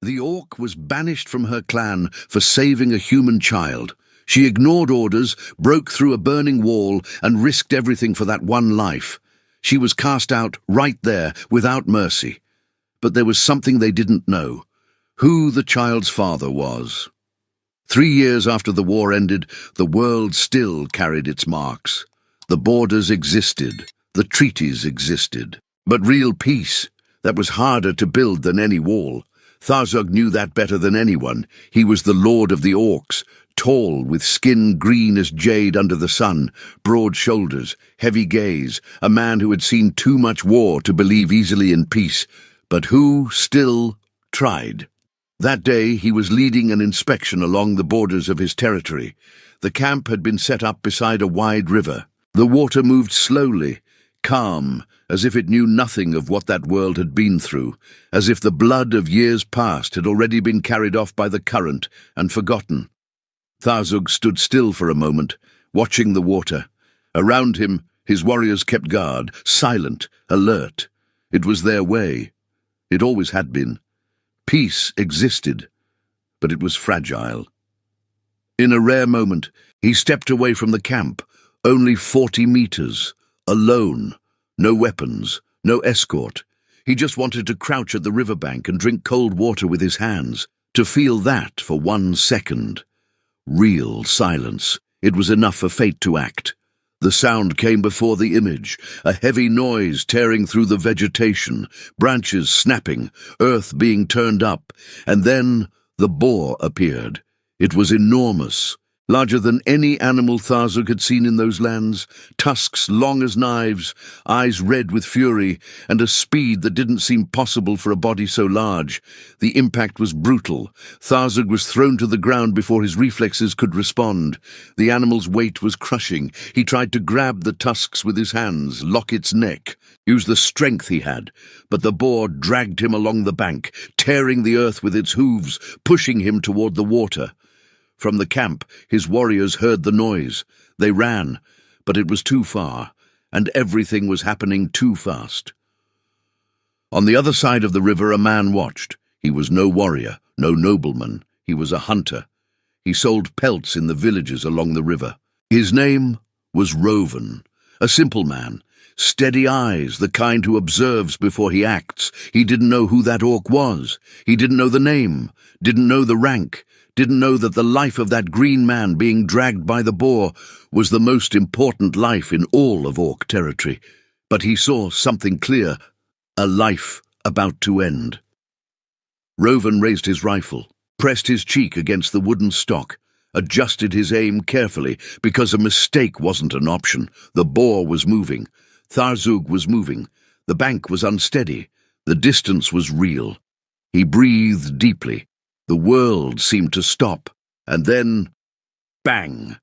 The orc was banished from her clan for saving a human child. She ignored orders, broke through a burning wall, and risked everything for that one life. She was cast out right there, without mercy. But there was something they didn't know: who the child's father was. 3 years after the war ended, the world still carried its marks. The borders existed, the treaties existed. But real peace, that was harder to build than any wall. Thazug knew that better than anyone. He was the lord of the orcs, tall, with skin green as jade under the sun, broad shoulders, heavy gaze, a man who had seen too much war to believe easily in peace, but who still tried. That day he was leading an inspection along the borders of his territory. The camp had been set up beside a wide river. The water moved slowly, calm, as if it knew nothing of what that world had been through, as if the blood of years past had already been carried off by the current and forgotten. Thazug stood still for a moment, watching the water. Around him, his warriors kept guard, silent, alert. It was their way. It always had been. Peace existed, but it was fragile. In a rare moment, he stepped away from the camp, only 40 meters, alone. No weapons, no escort. He just wanted to crouch at the riverbank and drink cold water with his hands, to feel that for 1 second. Real silence. It was enough for fate to act. The sound came before the image, a heavy noise tearing through the vegetation, branches snapping, earth being turned up, and then the boar appeared. It was enormous. Larger than any animal Thazug had seen in those lands, tusks long as knives, eyes red with fury, and a speed that didn't seem possible for a body so large. The impact was brutal. Thazug was thrown to the ground before his reflexes could respond. The animal's weight was crushing. He tried to grab the tusks with his hands, lock its neck, use the strength he had, but the boar dragged him along the bank, tearing the earth with its hooves, pushing him toward the water. From the camp, his warriors heard the noise. They ran, but it was too far, and everything was happening too fast. On the other side of the river, a man watched. He was no warrior, no nobleman. He was a hunter. He sold pelts in the villages along the river. His name was Rovan, a simple man. Steady eyes, the kind who observes before he acts. He didn't know who that orc was. He didn't know the name, didn't know the rank, didn't know that the life of that green man being dragged by the boar was the most important life in all of orc territory. But he saw something clear, a life about to end. Rovan raised his rifle, pressed his cheek against the wooden stock, adjusted his aim carefully, because a mistake wasn't an option. The boar was moving. Thazug was moving. The bank was unsteady. The distance was real. He breathed deeply. The world seemed to stop, and then, bang!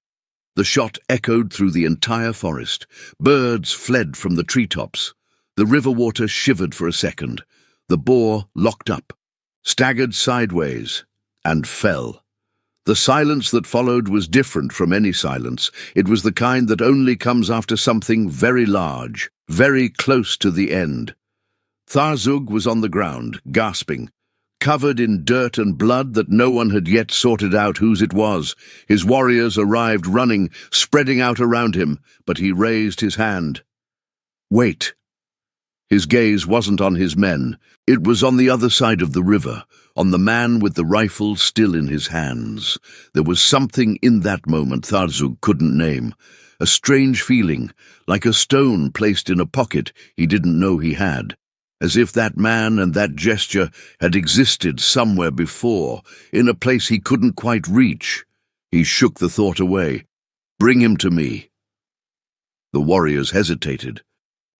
The shot echoed through the entire forest. Birds fled from the treetops. The river water shivered for a second. The boar locked up, staggered sideways, and fell. The silence that followed was different from any silence. It was the kind that only comes after something very large, very close to the end. Thazug was on the ground, gasping, covered in dirt and blood that no one had yet sorted out whose it was. His warriors arrived running, spreading out around him, but he raised his hand. Wait. His gaze wasn't on his men. It was on the other side of the river, on the man with the rifle still in his hands. There was something in that moment Thazug couldn't name. A strange feeling, like a stone placed in a pocket he didn't know he had. As if that man and that gesture had existed somewhere before, in a place he couldn't quite reach. He shook the thought away. Bring him to me. The warriors hesitated.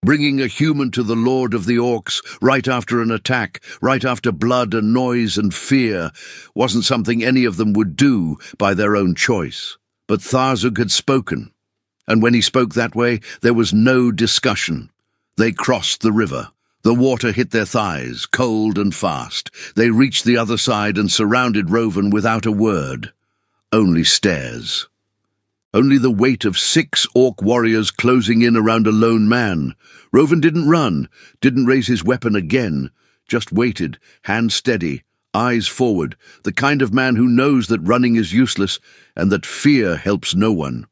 Bringing a human to the Lord of the Orcs, right after an attack, right after blood and noise and fear, wasn't something any of them would do by their own choice. But Thazug had spoken, and when he spoke that way, there was no discussion. They crossed the river. The water hit their thighs, cold and fast. They reached the other side and surrounded Rovan without a word. Only stares. Only the weight of 6 orc warriors closing in around a lone man. Rovan didn't run, didn't raise his weapon again, just waited, hand steady, eyes forward, the kind of man who knows that running is useless and that fear helps no one.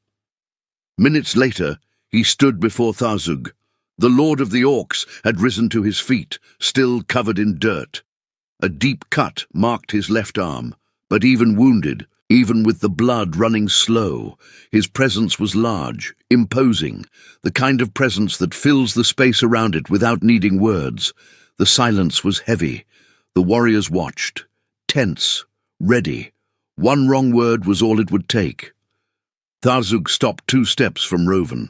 Minutes later, he stood before Thazug. The Lord of the Orcs had risen to his feet, still covered in dirt. A deep cut marked his left arm, but even wounded, even with the blood running slow, his presence was large, imposing, the kind of presence that fills the space around it without needing words. The silence was heavy. The warriors watched, tense, ready. One wrong word was all it would take. Thazug stopped 2 steps from Rovan.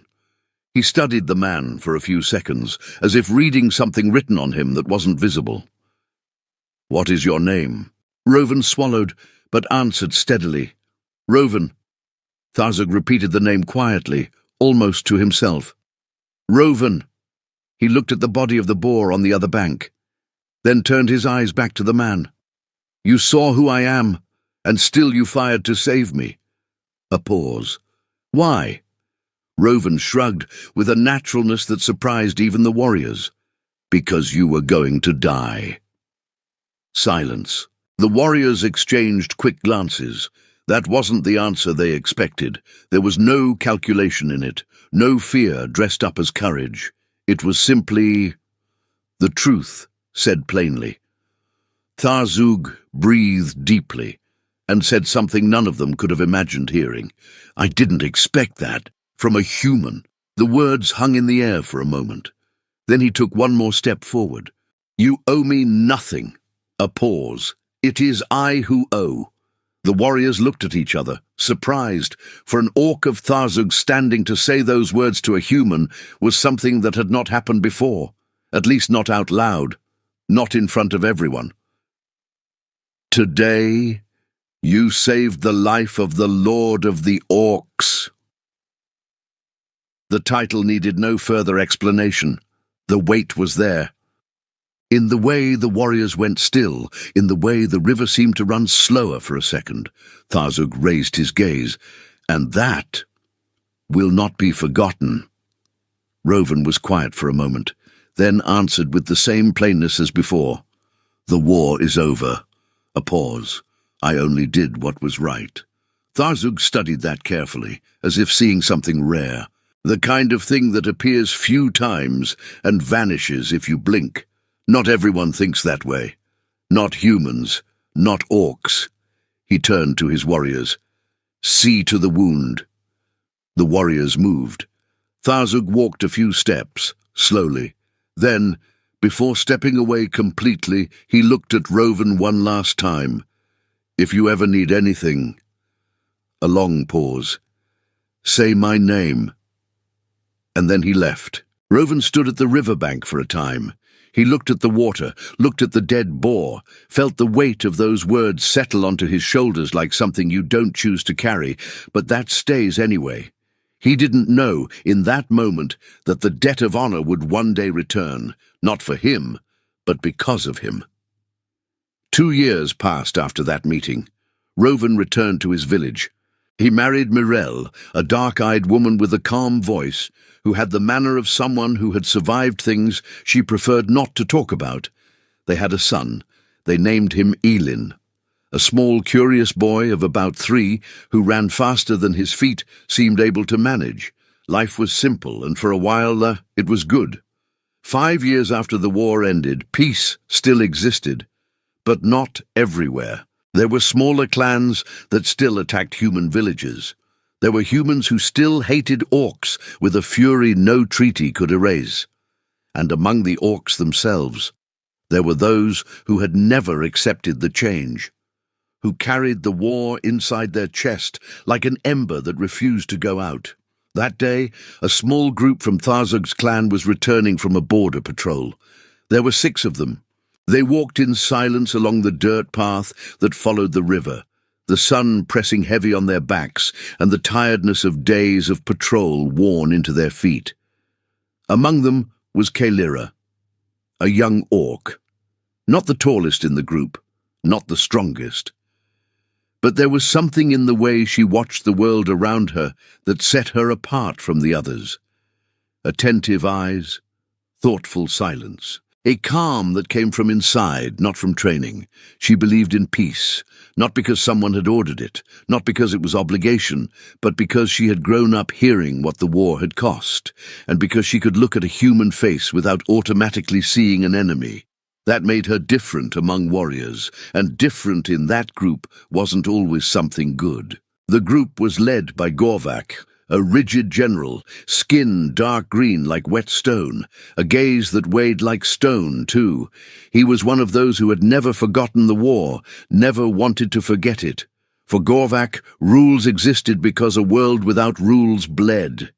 He studied the man for a few seconds, as if reading something written on him that wasn't visible. "What is your name?" Rovan swallowed, but answered steadily. "Rovan." Thazug repeated the name quietly, almost to himself. "Rovan." He looked at the body of the boar on the other bank, then turned his eyes back to the man. "You saw who I am, and still you fired to save me." A pause. "Why?" Rovan shrugged with a naturalness that surprised even the warriors. "Because you were going to die." Silence. The warriors exchanged quick glances. That wasn't the answer they expected. There was no calculation in it, no fear dressed up as courage. It was simply the truth, said plainly. Thazug breathed deeply and said something none of them could have imagined hearing. "I didn't expect that. From a human." The words hung in the air for a moment. Then he took one more step forward. "You owe me nothing." A pause. "It is I who owe." The warriors looked at each other, surprised, for an orc of Thazug standing to say those words to a human was something that had not happened before, at least not out loud, not in front of everyone. "Today, you saved the life of the Lord of the Orcs." The title needed no further explanation. The weight was there. In the way the warriors went still, in the way the river seemed to run slower for a second, Thazug raised his gaze. "And that will not be forgotten." Rovan was quiet for a moment, then answered with the same plainness as before. "The war is over." A pause. "I only did what was right." Thazug studied that carefully, as if seeing something rare. The kind of thing that appears few times and vanishes if you blink. Not everyone thinks that way. Not humans, not orcs. He turned to his warriors. "See to the wound." The warriors moved. Thazug walked a few steps, slowly. Then, before stepping away completely, he looked at Rovan one last time. "If you ever need anything..." A long pause. "Say my name." And then he left. Rovan stood at the riverbank for a time. He looked at the water, looked at the dead boar, felt the weight of those words settle onto his shoulders like something you don't choose to carry, but that stays anyway. He didn't know, in that moment, that the debt of honor would one day return, not for him, but because of him. 2 years passed after that meeting. Rovan returned to his village. He married Mirelle, a dark-eyed woman with a calm voice, who had the manner of someone who had survived things she preferred not to talk about. They had a son. They named him Elin. A small, curious boy of about 3, who ran faster than his feet, seemed able to manage. Life was simple, and for a while it was good. 5 years after the war ended, peace still existed, but not everywhere. There were smaller clans that still attacked human villages. There were humans who still hated orcs with a fury no treaty could erase. And among the orcs themselves, there were those who had never accepted the change, who carried the war inside their chest like an ember that refused to go out. That day, a small group from Thazug's clan was returning from a border patrol. There were 6 of them. They walked in silence along the dirt path that followed the river, the sun pressing heavy on their backs and the tiredness of days of patrol worn into their feet. Among them was Kaelira, a young orc, not the tallest in the group, not the strongest. But there was something in the way she watched the world around her that set her apart from the others. Attentive eyes, thoughtful silence. A calm that came from inside, not from training. She believed in peace, not because someone had ordered it, not because it was obligation, but because she had grown up hearing what the war had cost, and because she could look at a human face without automatically seeing an enemy. That made her different among warriors, and different in that group wasn't always something good. The group was led by Gorvak, a rigid general, skin dark green like wet stone, a gaze that weighed like stone, too. He was one of those who had never forgotten the war, never wanted to forget it. For Gorvak, rules existed because a world without rules bled,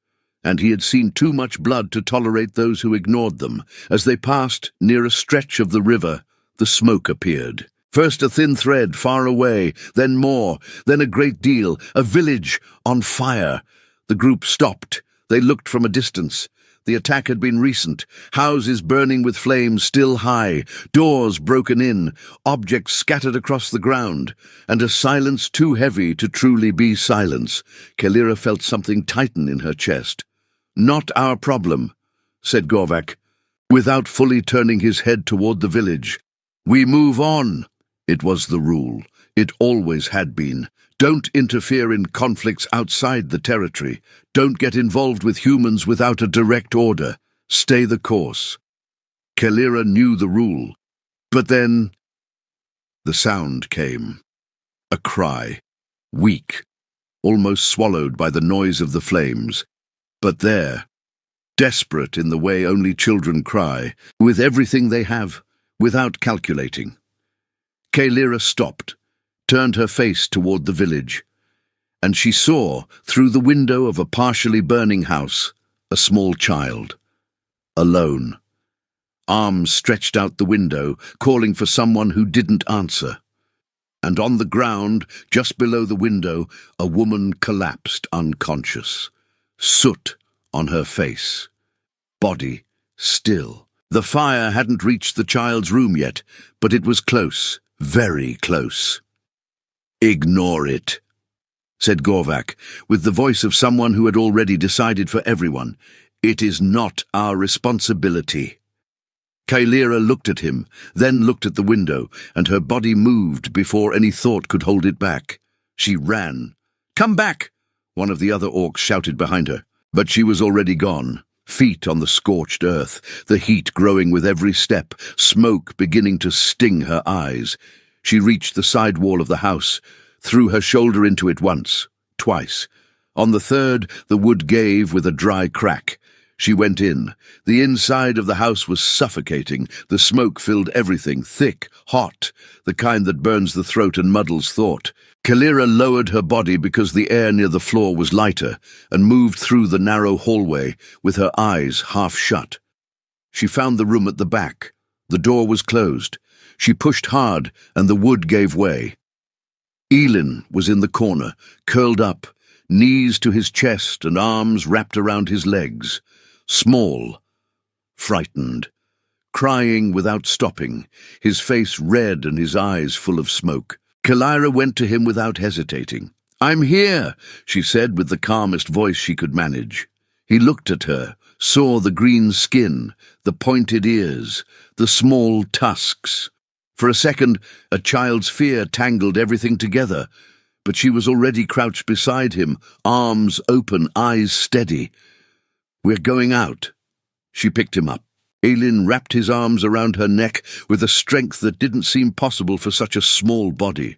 and he had seen too much blood to tolerate those who ignored them. As they passed near a stretch of the river, the smoke appeared. First a thin thread far away, then more, then a great deal, a village on fire. The group stopped. They looked from a distance. The attack had been recent, houses burning with flames still high, doors broken in, objects scattered across the ground, and a silence too heavy to truly be silence. Kalira felt something tighten in her chest. "Not our problem," said Gorvak, without fully turning his head toward the village. "We move on." It was the rule. It always had been. Don't interfere in conflicts outside the territory. Don't get involved with humans without a direct order. Stay the course. Kalira knew the rule. But then the sound came. A cry. Weak, almost swallowed by the noise of the flames. But there, desperate in the way only children cry, with everything they have, without calculating. Kalira stopped, turned her face toward the village, and she saw, through the window of a partially burning house, a small child, alone. Arms stretched out the window, calling for someone who didn't answer. And on the ground, just below the window, a woman collapsed unconscious. Soot on her face. Body still. The fire hadn't reached the child's room yet, but it was close, very close. "Ignore it," said Gorvak, with the voice of someone who had already decided for everyone. "It is not our responsibility." Kalira looked at him, then looked at the window, and her body moved before any thought could hold it back. She ran. "Come back!" one of the other orcs shouted behind her, but she was already gone. Feet on the scorched earth, the heat growing with every step, smoke beginning to sting her eyes. She reached the side wall of the house, threw her shoulder into it once, twice. On the third, the wood gave with a dry crack. She went in. The inside of the house was suffocating. The smoke filled everything, thick, hot, the kind that burns the throat and muddles thought. Kalira lowered her body because the air near the floor was lighter, and moved through the narrow hallway with her eyes half shut. She found the room at the back. The door was closed. She pushed hard, and the wood gave way. Elin was in the corner, curled up, knees to his chest and arms wrapped around his legs. Small, frightened, crying without stopping, his face red and his eyes full of smoke. Kalira went to him without hesitating. "I'm here," she said with the calmest voice she could manage. He looked at her, saw the green skin, the pointed ears, the small tusks. For a second, a child's fear tangled everything together, but she was already crouched beside him, arms open, eyes steady. "We're going out." She picked him up. Elin wrapped his arms around her neck with a strength that didn't seem possible for such a small body.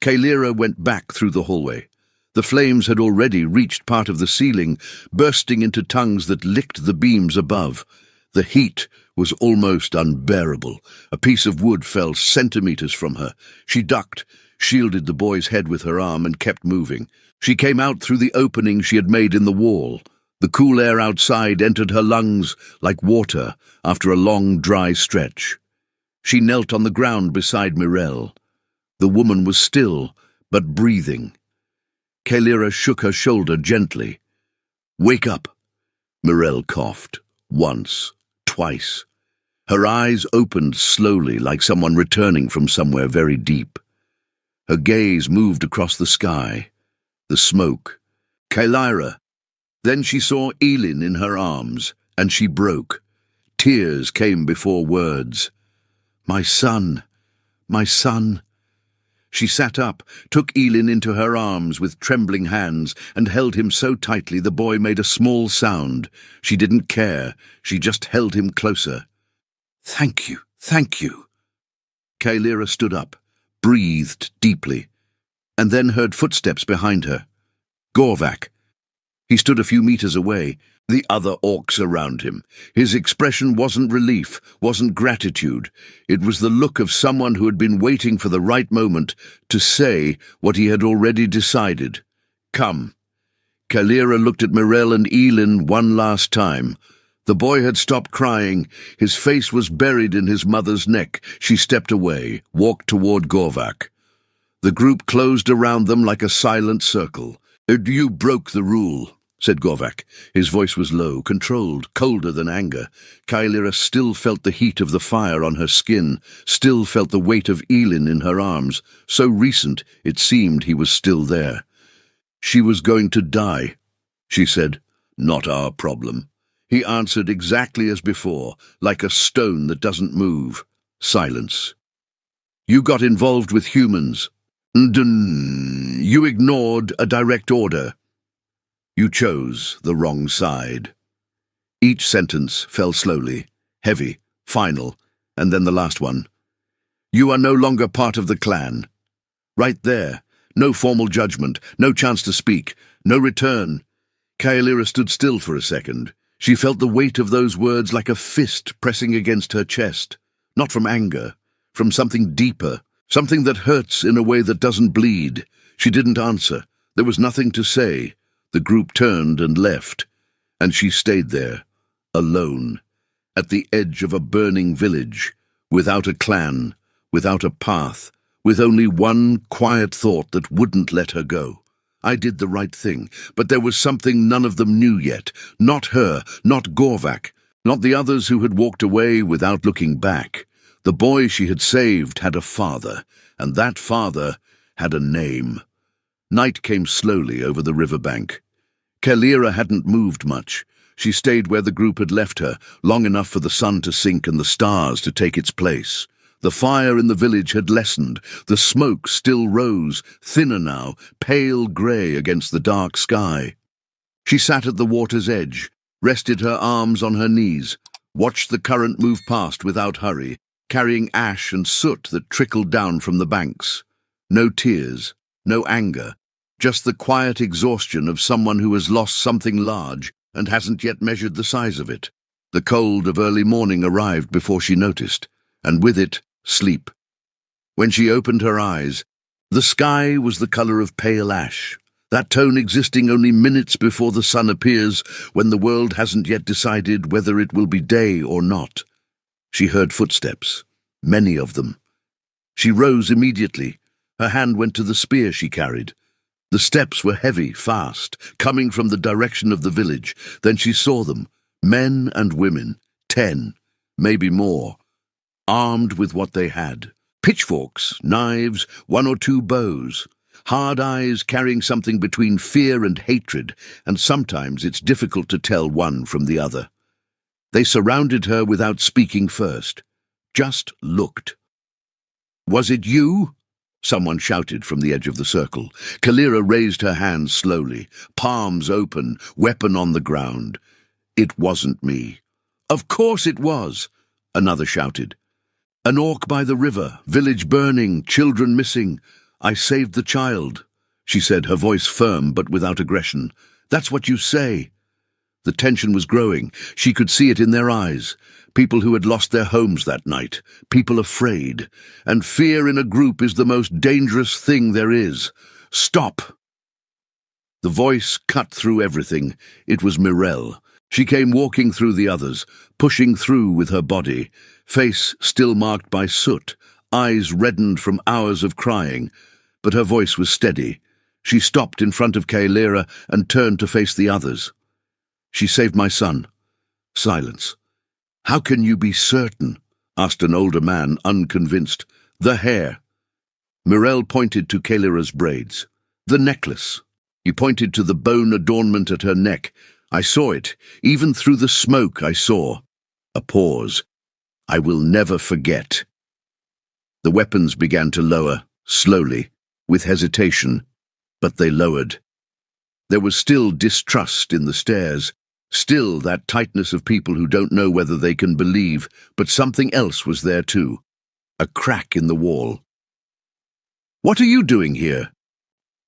Kalira went back through the hallway. The flames had already reached part of the ceiling, bursting into tongues that licked the beams above. The heat was almost unbearable. A piece of wood fell centimeters from her. She ducked, shielded the boy's head with her arm, and kept moving. She came out through the opening she had made in the wall. The cool air outside entered her lungs like water after a long, dry stretch. She knelt on the ground beside Mirel. The woman was still, but breathing. Kalira shook her shoulder gently. "Wake up." Mirel coughed. Once, twice. Her eyes opened slowly like someone returning from somewhere very deep. Her gaze moved across the sky, the smoke. "Kalira." Then she saw Elin in her arms, and she broke. Tears came before words. My son, my son. She sat up, took Elin into her arms with trembling hands, and held him so tightly the boy made a small sound. She didn't care, she just held him closer. Thank you, thank you. Kaelira stood up, breathed deeply, and then heard footsteps behind her. Gorvak. He stood a few meters away, the other orcs around him. His expression wasn't relief, wasn't gratitude. It was the look of someone who had been waiting for the right moment to say what he had already decided. Come. Kaelira looked at Mirel and Elin one last time. The boy had stopped crying. His face was buried in his mother's neck. She stepped away, walked toward Gorvak. The group closed around them like a silent circle. You broke the rule, said Gorvak. His voice was low, controlled, colder than anger. Kaelira still felt the heat of the fire on her skin, still felt the weight of Elin in her arms. So recent, it seemed he was still there. She was going to die, she said. Not our problem. He answered exactly as before, like a stone that doesn't move. Silence. You got involved with humans. You ignored a direct order. You chose the wrong side. Each sentence fell slowly, heavy, final, and then the last one. You are no longer part of the clan. Right there, no formal judgment, no chance to speak, no return. Kaelira stood still for a second. She felt the weight of those words like a fist pressing against her chest. Not from anger, from something deeper, something that hurts in a way that doesn't bleed. She didn't answer. There was nothing to say. The group turned and left, and she stayed there, alone, at the edge of a burning village, without a clan, without a path, with only one quiet thought that wouldn't let her go. I did the right thing, but there was something none of them knew yet. Not her, not Gorvak, not the others who had walked away without looking back. The boy she had saved had a father, and that father had a name. Night came slowly over the riverbank. Kaelira hadn't moved much. She stayed where the group had left her, long enough for the sun to sink and the stars to take its place. The fire in the village had lessened. The smoke still rose, thinner now, pale grey against the dark sky. She sat at the water's edge, rested her arms on her knees, watched the current move past without hurry, carrying ash and soot that trickled down from the banks. No tears, no anger, just the quiet exhaustion of someone who has lost something large and hasn't yet measured the size of it. The cold of early morning arrived before she noticed, and with it, sleep. When she opened her eyes, the sky was the colour of pale ash, that tone existing only minutes before the sun appears when the world hasn't yet decided whether it will be day or not. She heard footsteps, many of them. She rose immediately. Her hand went to the spear she carried. The steps were heavy, fast, coming from the direction of the village. Then she saw them, men and women, 10, maybe more, armed with what they had. Pitchforks, knives, 1 or 2 bows. Hard eyes carrying something between fear and hatred, and sometimes it's difficult to tell one from the other. They surrounded her without speaking first, just looked. Was it you? Someone shouted from the edge of the circle. Kaelira raised her hands slowly, palms open, weapon on the ground. It wasn't me. Of course it was, another shouted. An orc by the river, village burning, children missing. I saved the child, she said, her voice firm but without aggression. That's what you say. The tension was growing. She could see it in their eyes. People who had lost their homes that night. People afraid. And fear in a group is the most dangerous thing there is. Stop! The voice cut through everything. It was Mirel. She came walking through the others, pushing through with her body, face still marked by soot, eyes reddened from hours of crying. But her voice was steady. She stopped in front of Kaelira and turned to face the others. She saved my son. Silence. How can you be certain? Asked an older man, unconvinced. The hair. Mirel pointed to Kaelira's braids. The necklace. He pointed to the bone adornment at her neck. I saw it. Even through the smoke I saw. A pause. "I will never forget." The weapons began to lower, slowly, with hesitation, but they lowered. There was still distrust in the stares, still that tightness of people who don't know whether they can believe, but something else was there too. A crack in the wall. "What are you doing here?"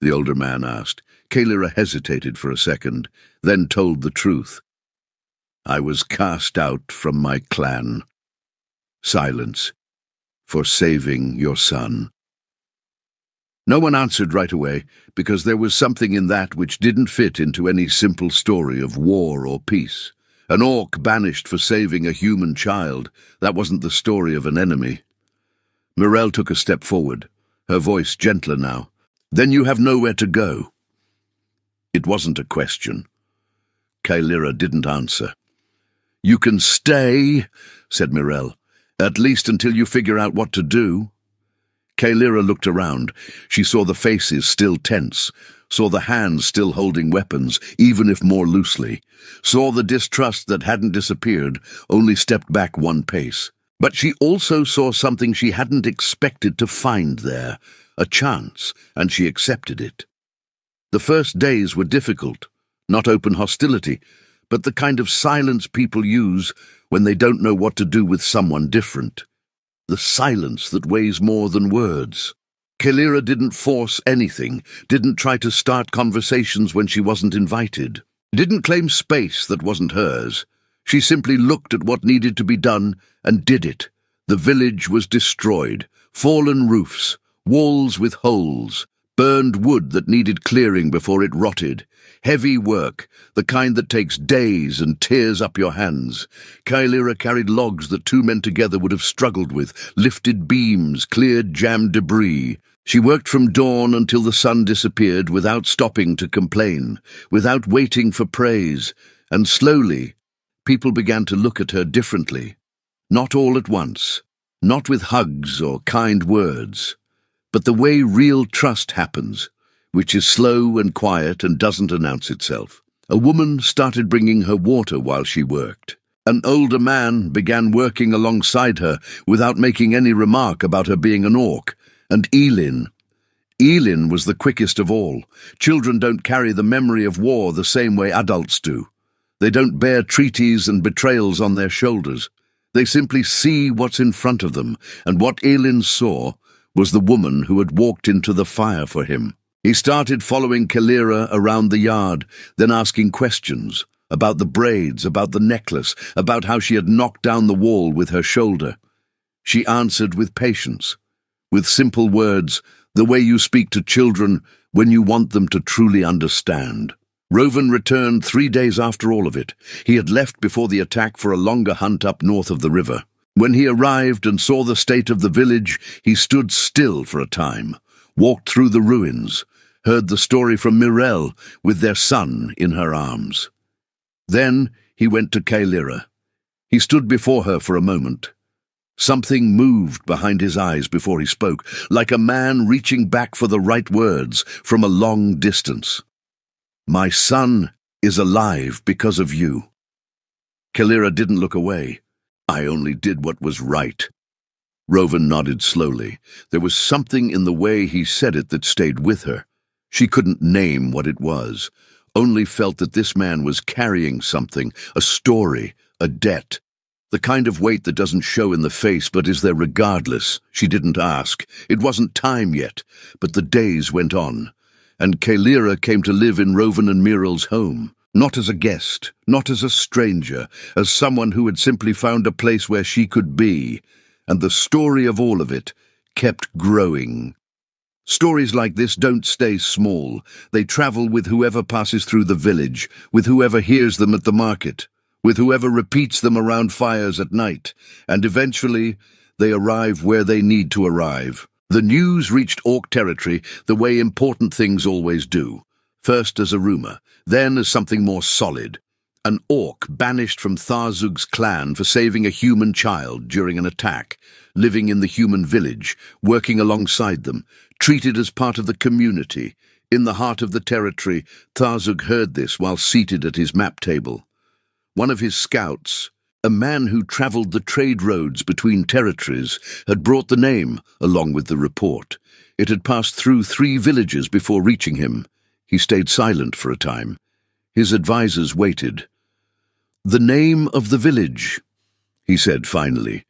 the older man asked. Kalira hesitated for a second, then told the truth. "I was cast out from my clan." Silence. "For saving your son." No one answered right away, because there was something in that which didn't fit into any simple story of war or peace. An orc banished for saving a human child, that wasn't the story of an enemy. Mirelle took a step forward, her voice gentler now. "Then you have nowhere to go." It wasn't a question. Kalira didn't answer. "You can stay," said Mirelle, "at least until you figure out what to do." Kalira looked around. She saw the faces still tense, saw the hands still holding weapons, even if more loosely, saw the distrust that hadn't disappeared, only stepped back one pace. But she also saw something she hadn't expected to find there, a chance, and she accepted it. The first days were difficult, not open hostility, but the kind of silence people use when they don't know what to do with someone different. The silence that weighs more than words. Kalira didn't force anything, didn't try to start conversations when she wasn't invited, didn't claim space that wasn't hers. She simply looked at what needed to be done and did it. The village was destroyed, fallen roofs, walls with holes, burned wood that needed clearing before it rotted. Heavy work, the kind that takes days and tears up your hands. Kalira carried logs that two men together would have struggled with, lifted beams, cleared jammed debris. She worked from dawn until the sun disappeared without stopping to complain, without waiting for praise, and slowly, people began to look at her differently. Not all at once, not with hugs or kind words, but the way real trust happens, which is slow and quiet and doesn't announce itself. A woman started bringing her water while she worked. An older man began working alongside her without making any remark about her being an orc. And Elin was the quickest of all. Children don't carry the memory of war the same way adults do. They don't bear treaties and betrayals on their shoulders. They simply see what's in front of them, and what Elin saw was the woman who had walked into the fire for him. He started following Kalira around the yard, then asking questions about the braids, about the necklace, about how she had knocked down the wall with her shoulder. She answered with patience, with simple words, the way you speak to children when you want them to truly understand. Rovan returned 3 days after all of it. He had left before the attack for a longer hunt up north of the river. When he arrived and saw the state of the village, he stood still for a time, walked through the ruins, heard the story from Mirelle with their son in her arms. Then he went to Kalira. He stood before her for a moment. Something moved behind his eyes before he spoke, like a man reaching back for the right words from a long distance. "My son is alive because of you." Kalira didn't look away. "I only did what was right." Rovan nodded slowly. There was something in the way he said it that stayed with her. She couldn't name what it was, only felt that this man was carrying something, a story, a debt. The kind of weight that doesn't show in the face but is there regardless. She didn't ask. It wasn't time yet, but the days went on. And Kalira came to live in Rovan and Mirel's home, not as a guest, not as a stranger, as someone who had simply found a place where she could be. And the story of all of it kept growing. Stories like this don't stay small. They travel with whoever passes through the village, with whoever hears them at the market, with whoever repeats them around fires at night, and eventually they arrive where they need to arrive. The news reached Orc territory the way important things always do, first as a rumor, then as something more solid. An Orc banished from Tharzug's clan for saving a human child during an attack, living in the human village, working alongside them, treated as part of the community. In the heart of the territory, Tharzug heard this while seated at his map table. One of his scouts, A man who travelled the trade roads between territories had brought the name, along with the report. It had passed through 3 villages before reaching him. He stayed silent for a time. His advisers waited. "The name of the village," he said finally.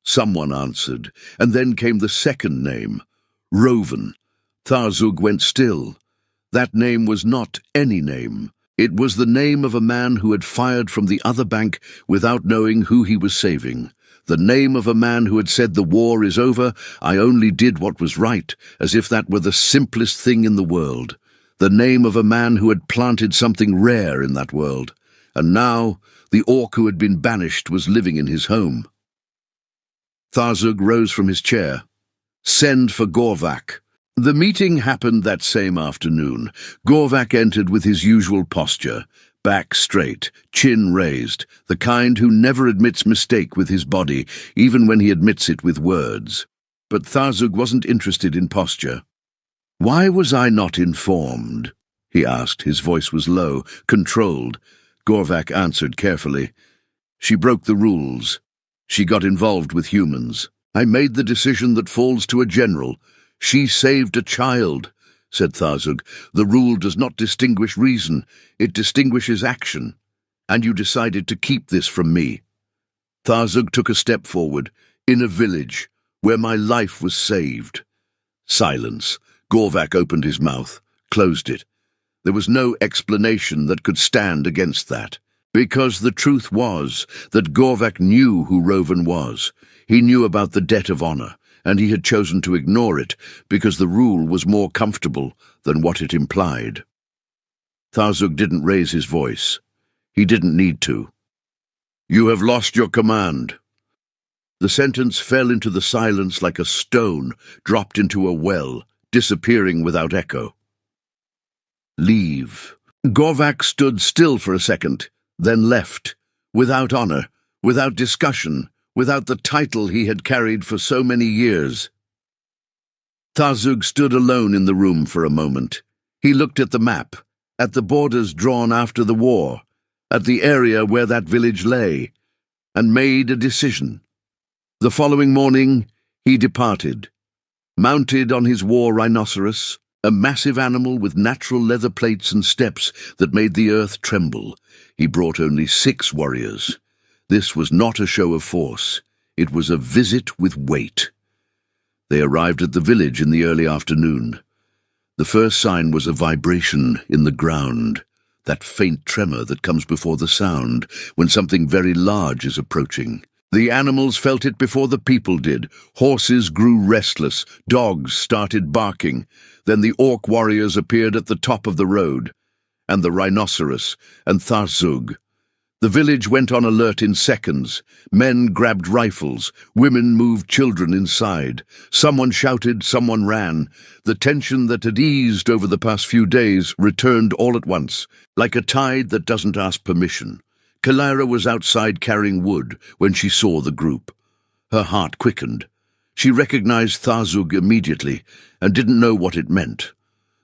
Someone answered, and then came the second name, Roven. Thazug went still. That name was not any name. It was the name of a man who had fired from the other bank without knowing who he was saving. The name of a man who had said, "The war is over, I only did what was right," as if that were the simplest thing in the world. The name of a man who had planted something rare in that world. And now, the orc who had been banished was living in his home. Thazug rose from his chair. "Send for Gorvak." The meeting happened that same afternoon. Gorvak entered with his usual posture, back straight, chin raised, the kind who never admits mistake with his body, even when he admits it with words. But Thazug wasn't interested in posture. "Why was I not informed?" he asked. His voice was low, controlled. Gorvak answered carefully. "She broke the rules. She got involved with humans. I made the decision that falls to a general. She saved a child," said Thazug. "The rule does not distinguish reason, it distinguishes action. And you decided to keep this from me." Thazug took a step forward. "In a village, where my life was saved." Silence. Gorvak opened his mouth, closed it. There was no explanation that could stand against that. Because the truth was that Gorvak knew who Roven was. He knew about the debt of honor, and he had chosen to ignore it because the rule was more comfortable than what it implied. Thazug didn't raise his voice. He didn't need to. "You have lost your command." The sentence fell into the silence like a stone dropped into a well, disappearing without echo. "Leave." Gorvak stood still for a second, then left, without honor, without discussion, without the title he had carried for so many years. Thazug stood alone in the room for a moment. He looked at the map, at the borders drawn after the war, at the area where that village lay, and made a decision. The following morning, he departed, mounted on his war rhinoceros, a massive animal with natural leather plates and steps that made the earth tremble. He brought only 6 warriors. This was not a show of force. It was a visit with weight. They arrived at the village in the early afternoon. The first sign was a vibration in the ground, that faint tremor that comes before the sound when something very large is approaching. The animals felt it before the people did. Horses grew restless, dogs started barking. Then the orc warriors appeared at the top of the road, and the rhinoceros, and Thazug. The village went on alert in seconds. Men grabbed rifles, women moved children inside. Someone shouted, someone ran. The tension that had eased over the past few days returned all at once, like a tide that doesn't ask permission. Kalira was outside carrying wood when she saw the group. Her heart quickened. She recognized Thazug immediately and didn't know what it meant.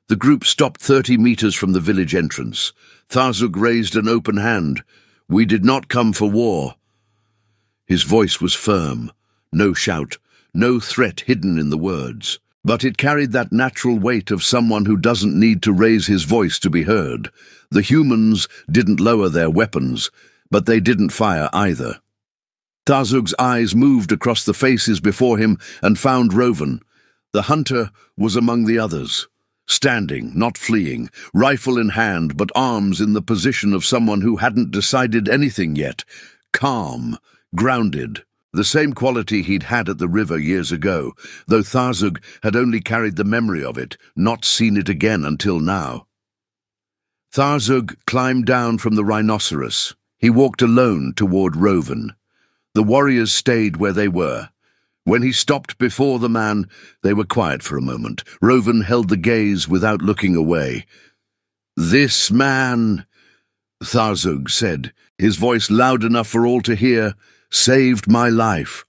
The group stopped 30 meters from the village entrance. Thazug raised an open hand. "We did not come for war." His voice was firm, no shout, no threat hidden in the words. But it carried that natural weight of someone who doesn't need to raise his voice to be heard. The humans didn't lower their weapons, but they didn't fire either. Thazug's eyes moved across the faces before him and found Roven. The hunter was among the others, standing, not fleeing, rifle in hand, but arms in the position of someone who hadn't decided anything yet. Calm, grounded, the same quality he'd had at the river years ago, though Thazug had only carried the memory of it, not seen it again until now. Thazug climbed down from the rhinoceros. He walked alone toward Roven. The warriors stayed where they were. When he stopped before the man, they were quiet for a moment. Roven held the gaze without looking away. "This man," Thazug said, his voice loud enough for all to hear, "saved my life."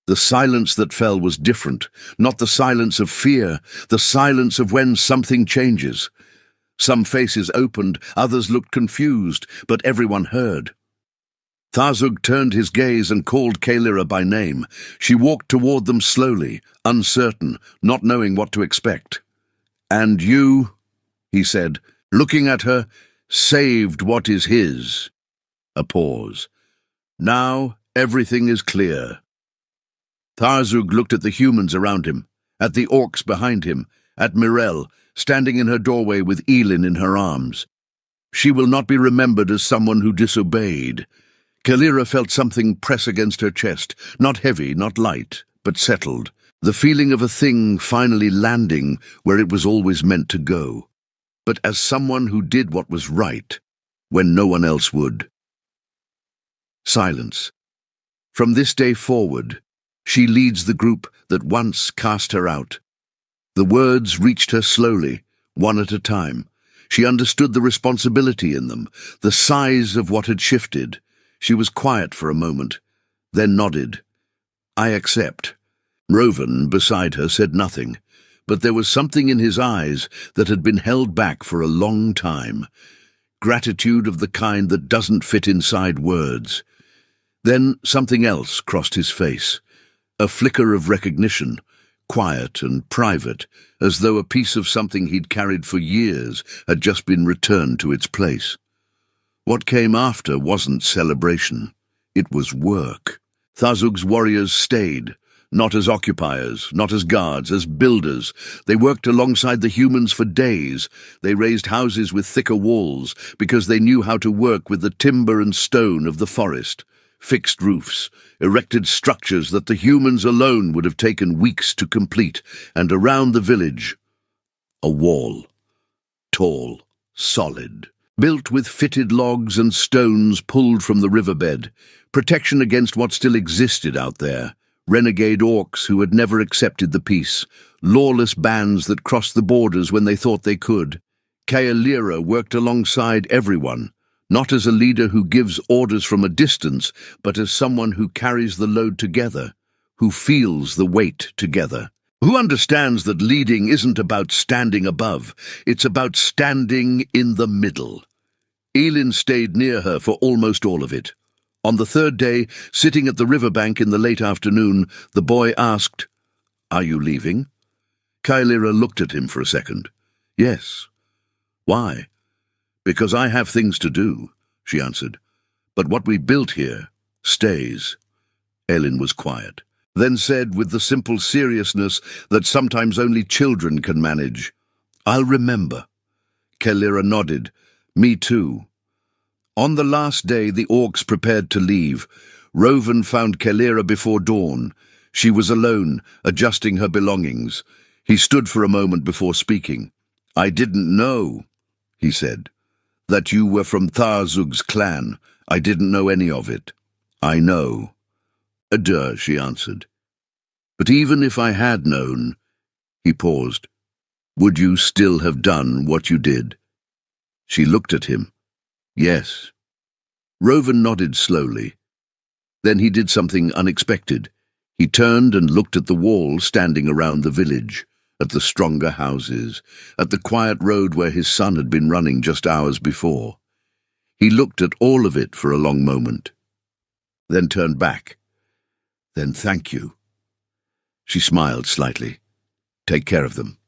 The silence that fell was different, not the silence of fear, the silence of when something changes. Some faces opened, others looked confused, but everyone heard. Thazug turned his gaze and called Kaelira by name. She walked toward them slowly, uncertain, not knowing what to expect. "And you," he said, looking at her, "saved what is his." A pause. "Now everything is clear." Thazug looked at the humans around him, at the orcs behind him, at Mirel, standing in her doorway with Elin in her arms. She will not be remembered as someone who disobeyed. Kaelira felt something press against her chest, not heavy, not light, but settled. The feeling of a thing finally landing where it was always meant to go. But as someone who did what was right, when no one else would. Silence. From this day forward, she leads the group that once cast her out. The words reached her slowly, one at a time. She understood the responsibility in them, the size of what had shifted. She was quiet for a moment, then nodded. "I accept." Rovan, beside her, said nothing, but there was something in his eyes that had been held back for a long time. Gratitude of the kind that doesn't fit inside words. Then something else crossed his face. A flicker of recognition, quiet and private, as though a piece of something he'd carried for years had just been returned to its place. What came after wasn't celebration. It was work. Thazug's warriors stayed, not as occupiers, not as guards, as builders. They worked alongside the humans for days. They raised houses with thicker walls because they knew how to work with the timber and stone of the forest. Fixed roofs, erected structures that the humans alone would have taken weeks to complete, and around the village, a wall. Tall, solid, built with fitted logs and stones pulled from the riverbed, protection against what still existed out there. Renegade orcs who had never accepted the peace, lawless bands that crossed the borders when they thought they could. Kaelira worked alongside everyone, not as a leader who gives orders from a distance, but as someone who carries the load together, who feels the weight together, who understands that leading isn't about standing above, it's about standing in the middle. Elin stayed near her for almost all of it. On the third day, sitting at the riverbank in the late afternoon, the boy asked, "Are you leaving?" Kaelira looked at him for a second. "Yes." "Why?" "Because I have things to do," she answered. "But what we built here stays." Elin was quiet, then said with the simple seriousness that sometimes only children can manage, "I'll remember." Kaelira nodded. "Me too." On the last day the orcs prepared to leave. Rovan found Kaelira before dawn. She was alone, adjusting her belongings. He stood for a moment before speaking. "I didn't know," he said, "that you were from Thazug's clan. I didn't know any of it." "I know." "Adur," she answered. "But even if I had known," he paused, "would you still have done what you did?" She looked at him. "Yes." Rovan nodded slowly. Then he did something unexpected. He turned and looked at the wall standing around the village, at the stronger houses, at the quiet road where his son had been running just hours before. He looked at all of it for a long moment, then turned back. "Then thank you." She smiled slightly. "Take care of them."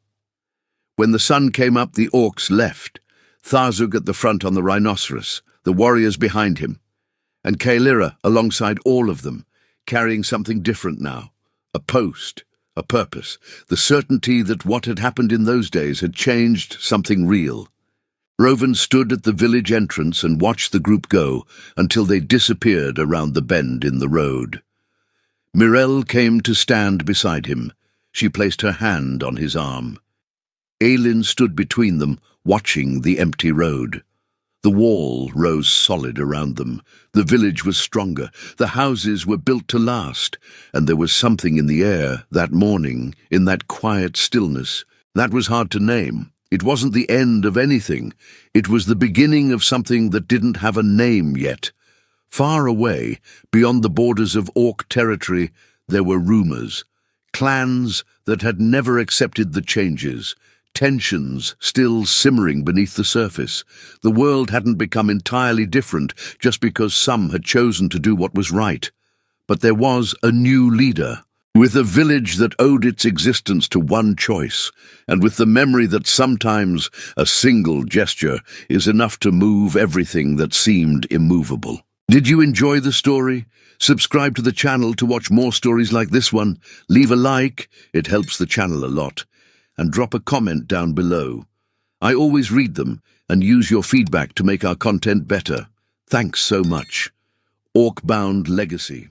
When the sun came up, the orcs left, Thazug at the front on the rhinoceros, the warriors behind him, and Kaelira alongside all of them, carrying something different now, a post, a purpose, the certainty that what had happened in those days had changed something real. Rovan stood at the village entrance and watched the group go until they disappeared around the bend in the road. Mirel came to stand beside him. She placed her hand on his arm. Elin stood between them, watching the empty road. The wall rose solid around them. The village was stronger. The houses were built to last. And there was something in the air that morning, in that quiet stillness, that was hard to name. It wasn't the end of anything. It was the beginning of something that didn't have a name yet. Far away, beyond the borders of orc territory, there were rumors. Clans that had never accepted the changes. tensions still simmering beneath the surface. The world hadn't become entirely different just because some had chosen to do what was right. But there was a new leader, with a village that owed its existence to one choice, and with the memory that sometimes a single gesture is enough to move everything that seemed immovable. Did you enjoy the story? Subscribe to the channel to watch more stories like this one. Leave a like, it helps the channel a lot. And drop a comment down below. I always read them and use your feedback to make our content better. Thanks so much. Orc-bound Legacy.